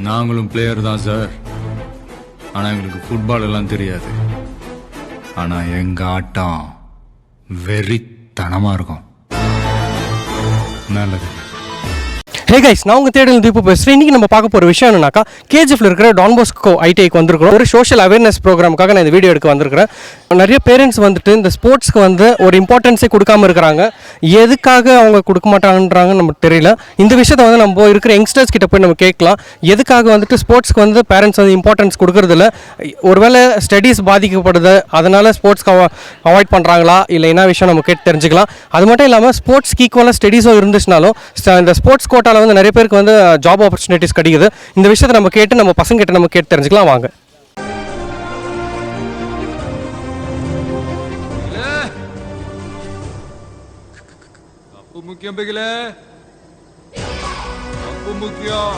நாங்களும் பிளேயர் தான் சார். ஆனால் எங்களுக்கு ஃபுட்பால் எல்லாம் தெரியாது. ஆனால் எங்கள் ஆட்டம் வெறித்தனமாக இருக்கும். நல்லது. ஹே கைஸ், நான் உங்கள் தேடல் தீபு பேசுகிறேன். இன்றைக்கி நம்ம பார்க்க போகிற விஷயம் என்னன்னாக்கா, கேஜிஎஃப்ல இருக்கிற டான் பாஸ்கோ ஐடிஐக்கு வந்திருக்கிறோம். ஒரு சோஷியல் அவேர்னஸ் ப்ரோக்ராமுக்காக நான் இந்த வீடியோ எடுக்க வந்திருக்கிறேன். நிறைய பேரண்ட்ஸ் வந்துட்டு இந்த ஸ்போர்ட்ஸ்க்கு வந்து ஒரு இம்பார்ட்டன்ஸே கொடுக்காம இருக்கிறாங்க. எதுக்காக அவங்க கொடுக்க மாட்டாங்கன்றாங்கன்னு நமக்கு தெரியல. இந்த விஷயத்தை வந்து நம்ம இருக்கிற யங்ஸ்டர்ஸ் கிட்ட போய் நம்ம கேட்கலாம். எதுக்காக வந்துட்டு ஸ்போர்ட்ஸ்க்கு வந்து பேரண்ட்ஸ் வந்து இம்பார்ட்டன்ஸ் கொடுக்கறதில்ல? ஒருவேளை ஸ்டடீஸ் பாதிக்கப்படுது, அதனால் ஸ்போர்ட்ஸ்க்கு அவாய்ட் பண்ணுறாங்களா, இல்லை என்ன விஷயம் நம்ம கேட்டு தெரிஞ்சுக்கலாம். அது மட்டும் இல்லாமல் ஸ்போர்ட்ஸ்க்கு ஈக்குவலாக ஸ்டடீஸும் இருந்துச்சுனாலும் இந்த ஸ்போர்ட்ஸ் கோட்டாவில் வந்து நிறைய பேருக்கு வந்து ஜாப் ஆப்பர்ச்சுனிட்டிஸ் கிடைக்குது. இந்த விஷயத்தை நம்ம கேட்டு நம்ம பசங்க கிட்ட நம்ம கேட்டு தெரிஞ்சுக்கலாம். வாங்க. முக்கியம் பிகிலே அப்பு முக்கியம்.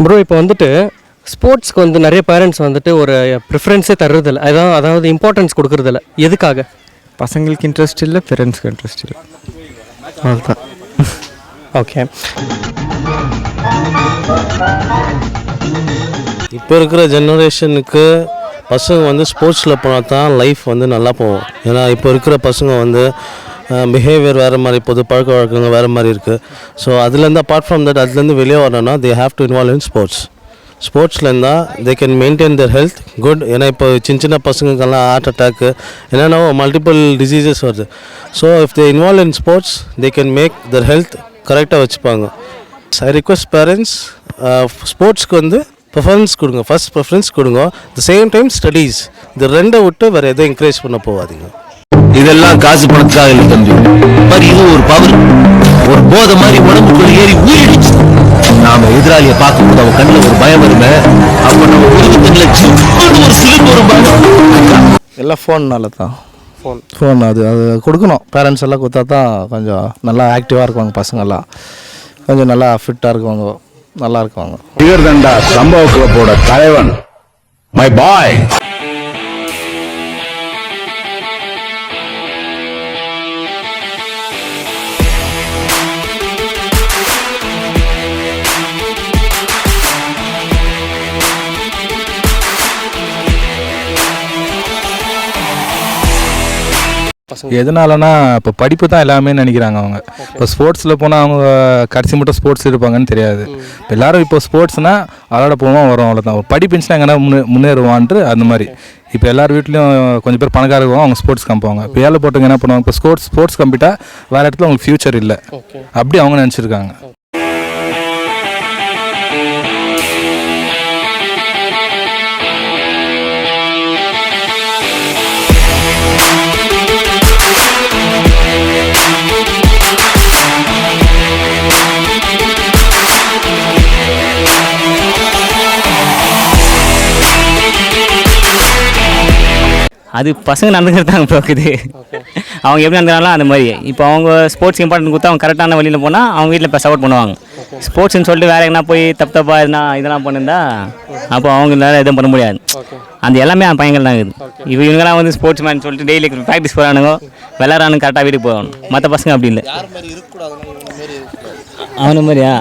ப்ரோ, இப்போ வந்துட்டு ஸ்போர்ட்ஸ்க்கு வந்து நிறைய பேரண்ட்ஸ் வந்துட்டு ஒரு ப்ரிஃபரன்ஸே தர்றதில்ல, அதாவது இம்பார்ட்டன்ஸ் கொடுக்கறதில்ல. எதுக்காக? பசங்களுக்கு இன்ட்ரெஸ்ட் இல்லை, பேரண்ட்ஸ்க்கு இன்ட்ரெஸ்ட் இல்லை, அதுதான். ஓகே. இப்போ இருக்கிற ஜெனரேஷனுக்கு பசங்க வந்து ஸ்போர்ட்ஸில் போனால் தான் லைஃப் வந்து நல்லா போகும். ஏன்னா இப்போ இருக்கிற பசங்க வந்து பிஹேவியர் வேறு மாதிரி, பொது பழக்க வழக்கங்கள் வேறு மாதிரி இருக்குது. ஸோ அதுலேருந்து அப்பார்ட் ஃப்ரம் தட், அதுலேருந்து வெளியே வரணும்னா they have to involve in sports. ஸ்போர்ட்ஸில் இருந்தால் they can maintain their health good. ஏன்னா இப்போ சின்ன சின்ன பசங்களுக்கெல்லாம் ஹார்ட் அட்டாக்கு என்னென்னா மல்டிபிள் டிசீசஸ் வருது. So if they involve in sports they can make their health கரெக்டாக வச்சுப்பாங்க. ஐ ரிக்வெஸ்ட் பேரண்ட்ஸ், ஸ்போர்ட்ஸ்க்கு வந்து ப்ரிஃபரன்ஸ் கொடுங்க, ஃபஸ்ட் ப்ரிஃபரன்ஸ் கொடுங்க. த சேம் டைம் ஸ்டடீஸ், இது ரெண்டை விட்டு வேறு எதுவும் என்கரேஜ் பண்ண போகாதீங்க. இதெல்லாம் காசு பணத்துக்காக இல்லை தம்பி. மாதிரி இது ஒரு பவர், ஒரு போதை மாதிரி உடம்புக்குள்ள ஏறி ஊறிடுச்சு. நாம எதிராளியை பார்க்கும்போது அவன் கண்ணில் ஒரு பயம் வருமே, அப்ப நம்ம 25 லட்சம் ஒரு சிலிப்பு வரும் பாருங்க. எல்லாம் ஃபோன்னால தான். ஃபோன் அது கொடுக்கணும். பேரண்ட்ஸ் எல்லாம் கொடுத்தா தான் கொஞ்சம் நல்லா ஆக்டிவாக இருக்குவாங்க. பசங்கள்லாம் கொஞ்சம் நல்லா ஃபிட்டாக இருக்குவாங்க, நல்லா இருக்குவாங்க. தண்டா சம்பவ கிளப்போட தலைவன் மை பாய். எதனாலனா இப்போ படிப்பு தான் எல்லாமே நினைக்கிறாங்க அவங்க. இப்போ ஸ்போர்ட்ஸில் போனால் அவங்க கடைசி மட்டும் ஸ்போர்ட்ஸ் இருப்பாங்கன்னு தெரியாது. இப்போ எல்லோரும் இப்போ ஸ்போர்ட்ஸ்னால் விளாட போவோம் வரும், அவ்வளோதான். படிப்பு இருந்துச்சுன்னா எங்கன்னா முன்னேறுவான்ட்டு அந்த மாதிரி. இப்போ எல்லார் வீட்லேயும் கொஞ்சம் பேர் பணக்கார இருக்குவாங்க, அவங்க ஸ்போர்ட்ஸ் காமிப்பாங்க. இப்போ ஏழை போட்டுங்க என்ன பண்ணுவாங்க, இப்போ ஸ்போர்ட்ஸ் கம்பிட்டா வேறு இடத்துல அவங்களுக்கு ஃப்யூச்சர் இல்லை, அப்படி அவங்க நினச்சிருக்காங்க. அது பசங்க நடந்துக்கிறதாங்க போக்குது. அவங்க எப்படி நடந்துக்கிறாங்களோ அந்த மாதிரி. இப்போ அவங்க ஸ்போர்ட்ஸ் இம்பார்ட்டன்ட் கொடுத்தா அவங்க கரெக்டான வழியில் போனால் அவங்க வீட்டில் இப்போ சப்போர்ட் பண்ணுவாங்க. ஸ்போர்ட்ஸ்னு சொல்லிட்டு வேறு எங்கன்னா போய் தப்பாக இதெல்லாம் பண்ணியிருந்தா அப்போ அவங்களால எதுவும் பண்ண முடியாது. அந்த எல்லாமே அந்த பையங்கள் தான் இருக்குது. இப்போ இவங்கெல்லாம் வந்து ஸ்போர்ட்ஸ் மேன் சொல்லிட்டு டெய்லி ப்ராக்டிஸ் போகிறானுங்க, விளையாடுறானுங்க, கரெக்டாக வீட்டுக்கு போகணும். மற்ற பசங்க அப்படி இல்லை. அவன மாதிரியா?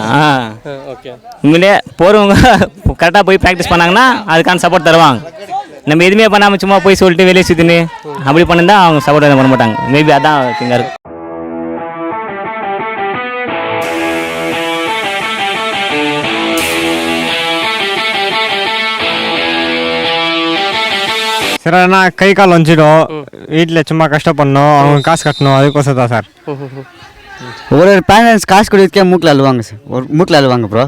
உண்மையிலே போகிறவங்க கரெக்டாக போய் ப்ராக்டிஸ் பண்ணாங்கன்னா அதுக்கான சப்போர்ட் தருவாங்க. நம்ம எதுவுமே பண்ணாமல் சும்மா போய் சொல்லிட்டு வெளியே சுற்றின்னு அப்படி பண்ணிருந்தால் அவங்க சப்போர்ட் எதுவும் பண்ண மாட்டாங்க. மேபி அதான் திங்காக இருக்கும். சார் ஆனால் கை கால் வந்துடும், வீட்டில் சும்மா கஷ்டப்படணும், அவங்க காசு கட்டணும், அதுக்கோசம் தான் சார். ஒரு பேரண்ட்ஸ் காசு கொடுக்கே மூக்கில் அழுவாங்க சார், ஒரு மூக்கில் அழுவாங்க ப்ரோ.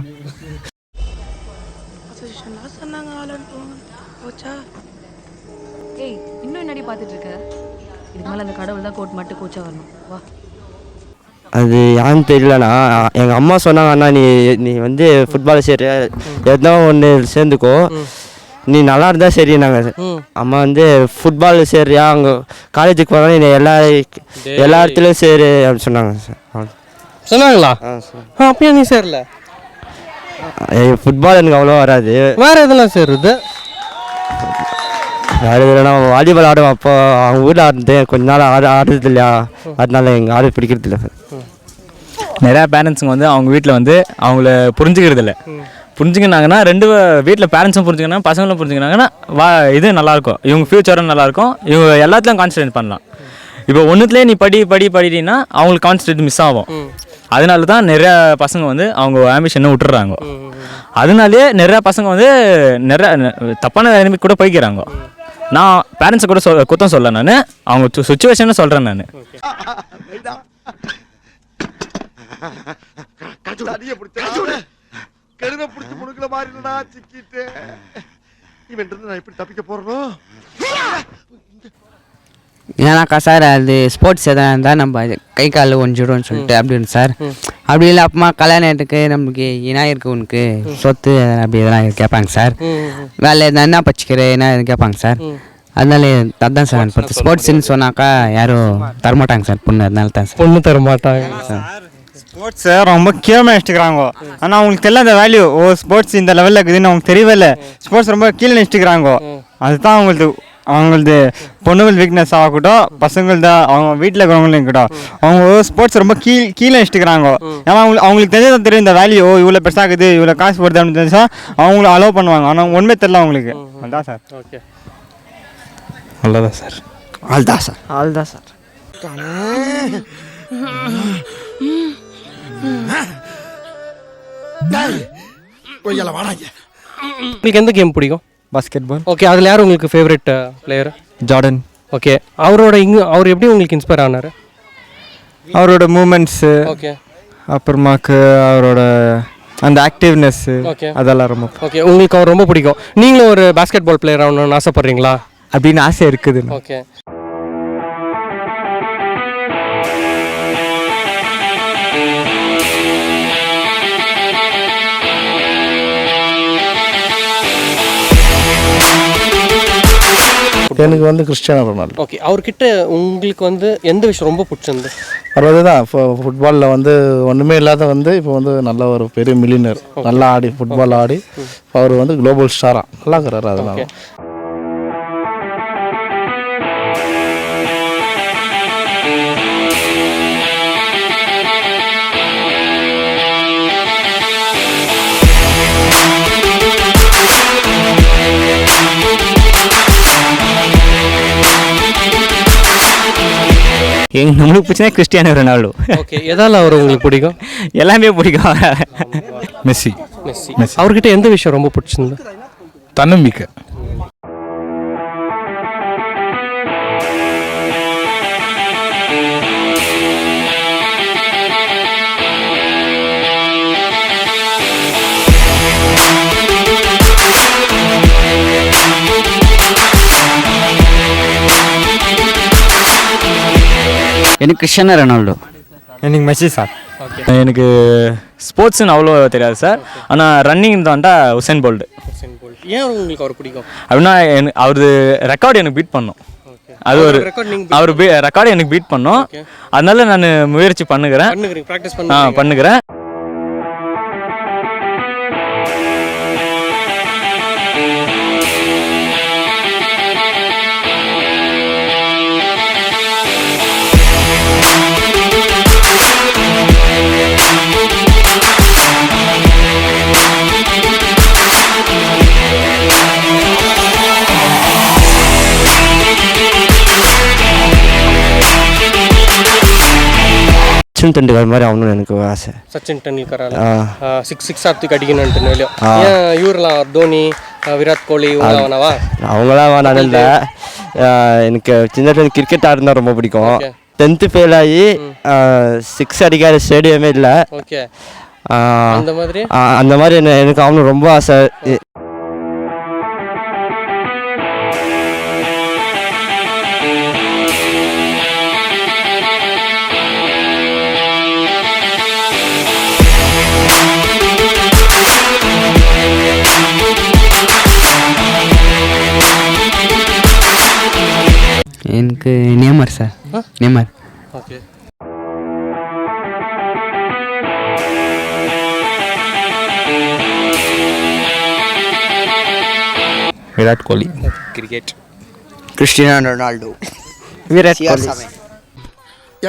ஏய் இன்னும் என்னடி பார்த்துட்டு இருக்க? இதுக்கு மேலே அந்த கடவுள் தான் கோட் மட்டும் கோச்சா வரணும். வா. அது யான்னு தெரியலண்ணா, எங்கள் அம்மா சொன்னாங்க, அண்ணா நீ வந்து ஃபுட்பால் சரி எதனா ஒன்று சேர்ந்துக்கோ, நீ நல்லா இருந்தால் சரி. நாங்கள் அம்மா வந்து ஃபுட்பால் சரியா அங்கே காலேஜுக்கு போனால் நீ எல்லா இடத்துலையும் சரி அப்படின்னு சொன்னாங்க சார். சொன்னாங்களா? அப்படியே நீ சேரல? ஃபுட்பால் எனக்கு அவ்வளோ வராது. வேறு எதெல்லாம் சேருது? வேறு எதுனா வாலிபால் ஆடுவேன், அப்போ அவங்க ஊரில் ஆடுறது கொஞ்ச நாள் ஆடுறது இல்லையா, அதனால எங்கள் ஆடு பிடிக்கிறது இல்லை சார். நிறையா பேரண்ட்ஸுங்க வந்து அவங்க வீட்டில் வந்து அவங்கள புரிஞ்சுக்கிறது இல்லை. புரிஞ்சுக்கினாங்கன்னா வீட்டில் பேரண்ட்ஸும் புரிஞ்சுக்கினா பசங்களும் புரிஞ்சுக்கினாங்கன்னா இது நல்லாயிருக்கும், இவங்க ஃப்யூச்சரும் நல்லாயிருக்கும், இவங்க எல்லாத்துலையும் கான்சன்ட்ரேட் பண்ணலாம். இப்போ ஒன்றுத்துலேயே நீ படிட்டீங்கன்னா அவங்களுக்கு கான்சன்ட்ரேட் மிஸ் ஆகும். அதனால தான் நிறையா பசங்க வந்து அவங்க ஆம்பிஷனை விட்டுறாங்க. அதனாலே நிறையா பசங்க வந்து நிறையா தப்பான நிலைமைக்கு கூட போய்க்கிறாங்க. நான் பேரண்ட்ஸை கூட குத்தம் சொல்ல, நான் அவங்க சுச்சுவேஷனை சொல்கிறேன். நான் ஏன்னாக்கா சார் அது ஸ்போர்ட்ஸ் எதனா இருந்தால் நம்ம கை காலில் ஒஞ்சிடும்னு சொல்லிட்டு அப்படின்னு சார். அப்படி இல்லை அப்பமா கல்யாணத்துக்கு நம்மளுக்கு என்ன இருக்குது உனக்கு சொத்து அப்படி எதனா கேட்பாங்க சார். வேலை என்ன பச்சிக்கிற என்ன கேட்பாங்க சார். அதனால அதான் சார் பார்த்து ஸ்போர்ட்ஸ்ன்னு சொன்னாக்கா யாரும் தரமாட்டாங்க சார் பொண்ணு. அதனால தான் சார் பொண்ணு தரமாட்டாங்க சார். ஸ்போர்ட்ஸை ரொம்ப கீழே வச்சுக்கிறாங்க, ஆனால் அவங்களுக்கு தெரியல அந்த வேல்யூ. ஸ்போர்ட்ஸ் இந்த லெவலில் இருக்குதுன்னு அவங்களுக்கு தெரியவே இல்லை. ஸ்போர்ட்ஸ் ரொம்ப கீழே வச்சுக்கிறாங்க. அதுதான் அவங்களது பொண்ணுகள் வீக்னஸ் ஆகட்டும், பசங்கள் தான் அவங்க வீட்டில் இருக்கிறவங்களும் இருக்கட்டும், அவங்க ஸ்போர்ட்ஸ் ரொம்ப கீழே வச்சுக்கிறாங்க. ஏன்னா அவங்களுக்கு தெரிஞ்சதான் தெரியும் இந்த வேல்யூ, இவ்வளோ பெருசாகுது, இவ்வளோ காசு போடுது அப்படின்னு தெரிஞ்சா அவங்கள அலோவ் பண்ணுவாங்க. ஆனால் ஒன்றுமே தெரியல அவங்களுக்கு. அதுதான் சார். ஓகே, அவ்வளோதான் சார். அதுதான் சார். அதுதான் சார். உங்களுக்கு எந்த கேம் பிடிக்கும்? பாஸ்கெட் பால். ஓகே, அதில் யார் உங்களுக்கு ஃபேவரட் பிளேயர்? ஜார்டன். ஓகே, அவர் எப்படி உங்களுக்கு இன்ஸ்பயர் ஆனார்? அவரோட மூமெண்ட்ஸு, ஓகே, அப்புறமாக்கு அவரோட அந்த ஆக்டிவ்னஸ்ஸு, ஓகே, அதெல்லாம் ரொம்ப. ஓகே, உங்களுக்கு அவர் ரொம்ப பிடிக்கும். நீங்களும் ஒரு பாஸ்கெட் பால் பிளேயர் ஆகணும்னு ஆசைப்பட்றீங்களா? அப்படின்னு ஆசை இருக்குது. ஓகே, எனக்கு வந்து கிறிஸ்டியானோ ரொனால்டோ. ஓகே, அவர்கிட்ட உங்களுக்கு வந்து எந்த விஷயம் ரொம்ப பிடிச்சிருந்து? அதாவது தான் இப்போ ஃபுட்பாலில் வந்து ஒன்றுமே இல்லாத வந்து இப்போ வந்து நல்ல ஒரு பெரிய மில்லியனர், நல்லா ஆடி ஃபுட்பால் ஆடி அவர் வந்து குளோபல் ஸ்டாராக நல்லா இருக்கிறாரு. அதனால நம்மளுக்கு பிடிச்சதே கிறிஸ்டியானோ ரொனால்டோ. ஓகே, எதால அவர் உங்களுக்கு பிடிக்கும்? எல்லாமே பிடிக்கும். மெஸ்ஸி. அவர்கிட்ட எந்த விஷயம் ரொம்ப பிடிச்சிருந்து? தன்னம்பிக்கை. எனக்கு கிறிஸ்டியானோ ரொனால்டோ. எனக்கு மெஸ்ஸி சார். எனக்கு ஸ்போர்ட்ஸ்னு அவ்வளோ தெரியாது சார், ஆனால் ரன்னிங் தான்டா உசேன் போல்ட். ஏன் உங்களுக்கு அவர் பிடிக்கும்? அப்படின்னா அவரது ரெக்கார்டு எனக்கு பீட் பண்ணோம். அது ஒரு அவர் ரெக்கார்டு எனக்கு பீட் பண்ணோம். அதனால நான் முயற்சி பண்ணுகிறேன். சச்சின் டெண்டுல்கர் மாதிரி ஆகணும்னு எனக்கு ஆசை. சச்சின் டெண்டுல்கர் சிக்ஸ் ஆர்த்துக்கு அடிக்கணும்னு இல்லையோ? ஏன் இவரெல்லாம் தோனி, விராட் கோலி அவங்களாம் வேணாம் இல்லை, எனக்கு சின்ன கிரிக்கெட் ஆடுனா ரொம்ப பிடிக்கும். 10th ஃபெயில் ஆகி 6 அடிக்காத ஸ்டேடியமே இல்லை. ஓகே, அந்த மாதிரி எனக்கு ஆகணும் ரொம்ப ஆசை. எனக்கு Neymar sir. Neymar. Okay. Virat Kohli. Cricket Cristiano Ronaldo. Virat Kohli.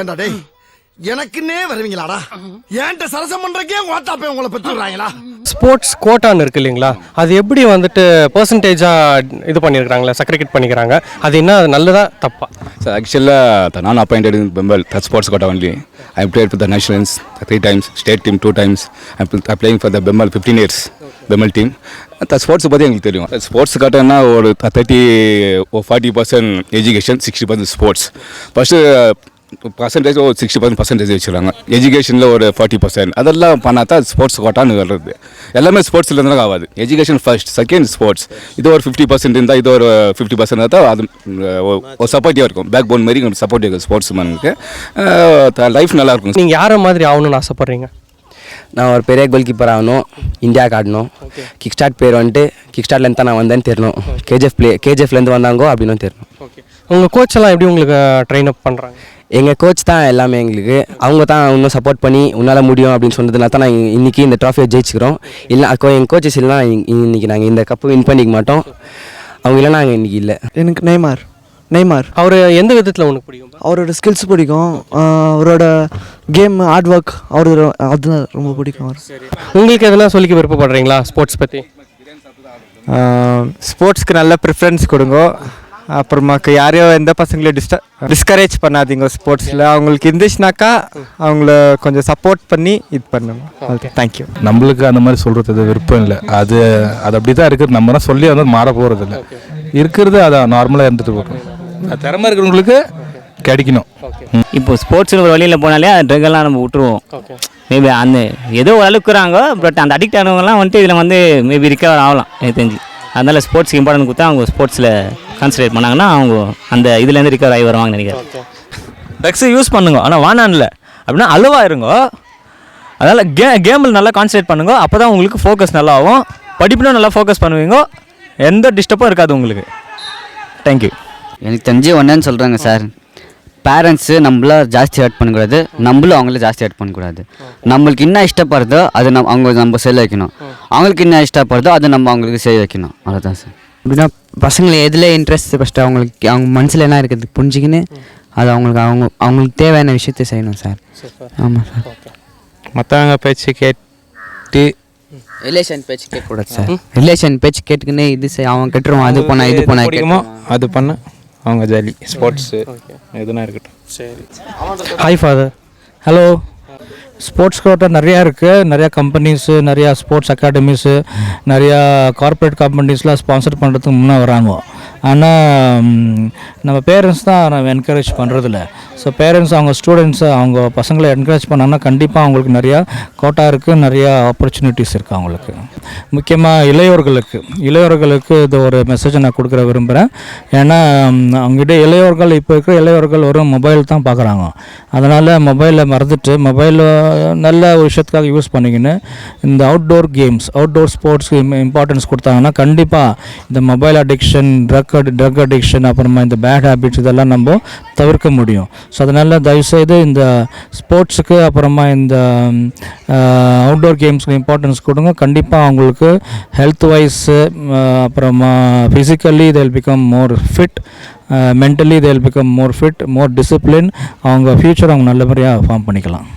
ஏண்டா டேய் எனக்குன்னே வருவீங்களாடா? ஏன்ட்ட சரசம் பண்றக்கே வாட்டாப்பே உங்களை பெற்றுறாங்களா? ஸ்போர்ட்ஸ் கோட்டான்னு இருக்கு இல்லைங்களா, அது எப்படி வந்துட்டு பர்சன்டேஜாக இது பண்ணியிருக்கிறாங்களா, செக்ரிகேட் பண்ணிக்கிறாங்க, அது என்ன நல்லதா தப்பா? So actually, the non-appointed in Bengal, that sports quota only. I played for the nationals 3 times, state team 2 times. I'm playing for the Bengal 15 years, Bengal team. The sports பற்றி எங்களுக்கு தெரியும். ஸ்போர்ட்ஸ் காட்டன்னா ஒரு 40% education, 60% sports. First percentage ஒரு 60% வச்சுருக்காங்க. எஜுகேஷனில் ஒரு 40%. அதெல்லாம் பண்ணால் தான் ஸ்போர்ட்ஸ் கோட்டான்னு வர்றது. எல்லாமே ஸ்போர்ட்ஸில் இருந்தாலும் ஆகாது. Education first, second sports. இது ஒரு 50% இருந்தால் இது ஒரு 50% தான் அது ஒரு சப்போர்ட்டிவாக இருக்கும். பேக் போன் மாதிரி சப்போர்ட்டிவ் இருக்கும் ஸ்போர்ட்ஸ் மேனுக்கு. லைஃப் நல்லாயிருக்கும். நீங்கள் யாரை மாதிரி ஆகணும்னு ஆசைப்பட்றீங்க? நான் ஒரு பெரிய கோல் கீப்பர் ஆகணும், இந்தியாவுக்கு ஆடணும். கிக் ஸ்டார்ட் பேர் வந்துட்டு கிக் ஸ்டார்ட்லேருந்து தான் நான் வந்தேன்னு தெரியணும். கேஜிஎஃப்லேருந்து வந்தாங்கோ அப்படின்னு தெரியணும். ஓகே. உங்கள் கோச் எல்லாம் எப்படி உங்களுக்கு ட்ரெயின் அப் பண்ணுறாங்க? எங்கள் கோச் தான் எல்லாமே எங்களுக்கு. அவங்க தான் இன்னும் சப்போர்ட் பண்ணி உன்னால் முடியும் அப்படின்னு சொன்னதுனால தான் நாங்கள் இன்றைக்கி இந்த ட்ராஃபியை ஜெயிச்சுக்கிறோம். இல்லை எங்கள் கோச்சஸ் இல்லைனா இன்றைக்கி நாங்கள் இந்த கப்பு வின் பண்ணிக்க மாட்டோம். அவங்க இல்லைனா நாங்கள் இன்றைக்கி இல்லை. எனக்கு நெய்மார். அவர் எந்த விதத்தில் உனக்கு பிடிக்கும்? அவரோட ஸ்கில்ஸ் பிடிக்கும், அவரோட கேம் ஹார்ட் ஒர்க் அதுதான் ரொம்ப பிடிக்கும். அவர் உங்களுக்கு எதனா சொல்லிக்க விருப்பப்படுறீங்களா ஸ்போர்ட்ஸ் பற்றி? ஸ்போர்ட்ஸ்க்கு நல்ல ப்ரிஃபரன்ஸ் கொடுங்க. அப்புறமாக்கு யாரையும் எந்த பசங்களையும் டிஸ்கரேஜ் பண்ணாதீங்க ஸ்போர்ட்ஸில். அவங்களுக்கு இருந்துச்சுனாக்கா அவங்கள கொஞ்சம் சப்போர்ட் பண்ணி இது பண்ணுங்க. Okay, thank you. நம்மளுக்கு அந்த மாதிரி சொல்கிறது விருப்பம் இல்லை. அது அப்படி தான் இருக்குது. நம்ம தான் சொல்லி வந்து மாற போகிறது இல்லை. இருக்கிறது அதான் நார்மலாக இருந்துட்டு போகணும். திறமை இருக்கிறவங்களுக்கு கிடைக்கணும். இப்போ ஸ்போர்ட்ஸில் ஒரு வழியில் போனாலே அந்த ட்ரக்கெல்லாம் நம்ம விட்டுருவோம். மேபி அந்த ஏதோ ஓரளவுக்குறாங்க, பட் அந்த அடிக்ட் ஆனவங்கலாம் வந்துட்டு இதில் வந்து மேபி ரிகவர் ஆகலாம் எனக்கு தெரிஞ்சு. அதனால் ஸ்போர்ட்ஸ்க்கு இம்பார்ட்டன்ட் கொடுத்தா அவங்க ஸ்போர்ட்ஸில் கான்சன்ட்ரேட் பண்ணாங்கன்னா அவங்க அந்த இதுலேருந்து ரிகவர் ஆகி வருவாங்கன்னு நினைக்கிறேன். ட்ரக்ஸை யூஸ் பண்ணுங்க, ஆனால் வானான்ல அப்படின்னா அழுவா இருங்க. அதனால் கேமில் நல்லா கான்சன்ட்ரேட் பண்ணுங்க. அப்போ தான் உங்களுக்கு ஃபோக்கஸ் நல்லா ஆகும். படிப்புனா நல்லா ஃபோக்கஸ் பண்ணுவீங்க. எந்த டிஸ்டர்பும் இருக்காது உங்களுக்கு. தேங்க்யூ. எனக்கு தெரிஞ்சு ஒன்றுன்னு சொல்கிறாங்க சார், பேரண்ட்ஸு நம்மள ஜாஸ்தி ஹர்ட் பண்ணக்கூடாது, நம்மளும் அவங்கள ஜாஸ்தி ஹர்ட் பண்ணக்கூடாது. நம்மளுக்கு என்ன இஷ்டப்படுறதோ அது நம்ம செய்ய வைக்கணும். அவங்களுக்கு என்ன இஷ்டப்படுறதோ அது நம்ம அவங்களுக்கு செய்ய வைக்கணும். அவ்வளோதான் சார். அப்படின்னா பசங்களை எதில் இன்ட்ரெஸ்ட் ஃபஸ்ட்டு அவங்களுக்கு அவங்க மனசில் என்ன இருக்குது புரிஞ்சுக்கின்னு அது அவங்களுக்கு தேவையான விஷயத்தை செய்யணும் சார். ஆமாம் சார். மற்றவங்க பேச்சு கேட்டு ரிலேஷன் பேச்சு கேட்கக்கூடாது சார். ரிலேஷன் பேச்சு கேட்டுக்கின்னு இது அவன் கெட்டுருவான், அது போனா இது போனா அது பண்ண அவங்க ஜாலி. ஸ்போர்ட்ஸு எதுனா இருக்கட்டும். சரி. Hi father. Hello. Sports quota நிறையா இருக்குது. நிறையா கம்பெனிஸு, நிறையா ஸ்போர்ட்ஸ் அகாடமிஸு, நிறையா கார்ப்பரேட் கம்பெனிஸ்லாம் ஸ்பான்சர் பண்ணுறதுக்கு முன்னே வராங்க. ஆனால் நம்ம பேரண்ட்ஸ் தான் நம்ம என்கரேஜ் பண்ணுறதில்ல. ஸோ பேரண்ட்ஸ் அவங்க ஸ்டூடெண்ட்ஸை அவங்க பசங்களை என்கரேஜ் பண்ணாங்கன்னா கண்டிப்பாக அவங்களுக்கு நிறையா கோட்டா இருக்குது, நிறையா ஆப்பர்ச்சுனிட்டிஸ் இருக்குது அவங்களுக்கு. முக்கியமாக இளையோர்களுக்கு இது ஒரு மெசேஜை நான் கொடுக்குற விரும்புகிறேன். ஏன்னா அவங்ககிட்ட இளையோர்கள் இப்போ இருக்கிற இளையோர்கள் ஒரு மொபைல் தான் பார்க்குறாங்க. அதனால் மொபைலை மறந்துட்டு மொபைல் நல்ல ஒரு விஷயத்துக்காக யூஸ் பண்ணிக்கின்னு இந்த அவுட்டோர் கேம்ஸ், அவுட்டோர் ஸ்போர்ட்ஸ்க்கு இம்பார்ட்டன்ஸ் கொடுத்தாங்கன்னா கண்டிப்பாக இந்த மொபைல் அடிக்ஷன், ட்ரக் அடிக்ஷன், அப்புறமா இந்த பேட் ஹேபிட்ஸ் இதெல்லாம் நம்ம தவிர்க்க முடியும். ஸோ அதனால் தயவுசெய்து இந்த ஸ்போர்ட்ஸுக்கு அப்புறமா இந்த அவுட்டோர் கேம்ஸ்க்கு இம்பார்ட்டன்ஸ் கொடுங்க. கண்டிப்பாக அவங்களுக்கு ஹெல்த் வைஸு அப்புறமா physically they will become more fit, mentally they will become more fit, more disciplined. அவங்க ஃப்யூச்சர் அவங்க நல்ல முறையாக ஃபார்ம் பண்ணிக்கலாம்.